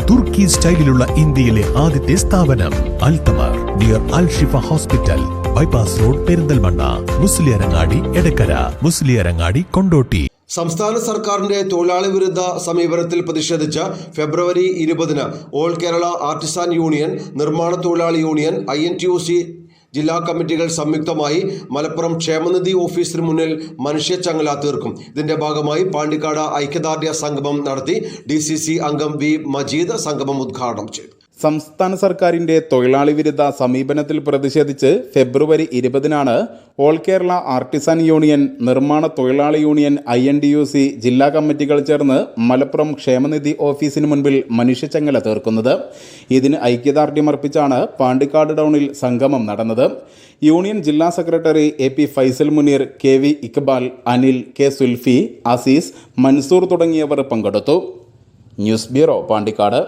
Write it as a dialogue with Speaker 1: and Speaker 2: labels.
Speaker 1: തുർക്കി സ്റ്റൈലിലുള്ള ഇന്ത്യയിലെ ആദ്യത്തെ സ്ഥാപനം Althamar near Al Shifa hospital, bypass road, Perinthalmanna, Musliyarangadi, Edakkara, Musliyarangadi, Kondotty.
Speaker 2: സംസ്ഥാന സർക്കാരിന്റെ തൊഴിലാളി വിരുദ്ധ സമീപനത്തിൽ പ്രതിഷേധിച്ച് ഫെബ്രുവരി 20 ഓൾ കേരള ആർട്ടിസാൻ യൂണിയൻ, നിർമ്മാണ തൊഴിലാളി യൂണിയൻ, INTUC ജില്ലാ കമ്മിറ്റികൾ സംയുക്തമായി മലപ്പുറം ക്ഷേമനിധി ഓഫീസിന് മുന്നിൽ മനുഷ്യച്ചങ്ങല തീർക്കും. ഇതിന്റെ ഭാഗമായി പാണ്ടിക്കാട് ഐക്യദാർഢ്യ സംഗമം നടത്തി. DCC അംഗം V മജീദ് സംഗമം ഉദ്ഘാടനം ചെയ്തു.
Speaker 3: സംസ്ഥാന സർക്കാരിന്റെ തൊഴിലാളി വിരുദ്ധ സമീപനത്തിൽ പ്രതിഷേധിച്ച് ഫെബ്രുവരി 20 ഓൾ കേരള ആർട്ടിസാൻ യൂണിയൻ, നിർമ്മാണ തൊഴിലാളി യൂണിയൻ, INTUC ജില്ലാ കമ്മിറ്റികൾ ചേർന്ന് മലപ്പുറം ക്ഷേമനിധി ഓഫീസിന് മുൻപിൽ മനുഷ്യച്ചങ്ങല തീർക്കുന്നത്. ഇതിന് ഐക്യദാർഢ്യമർപ്പിച്ചാണ് പാണ്ടിക്കാട് ടൗണിൽ സംഗമം നടന്നത്. യൂണിയൻ ജില്ലാ secretary AP Faisal Muneer, KV Iqbal, Anil, K Sulfi, Azeez, Mansoor തുടങ്ങിയവർ പങ്കെടുത്തു. News bureau, Pandikkad.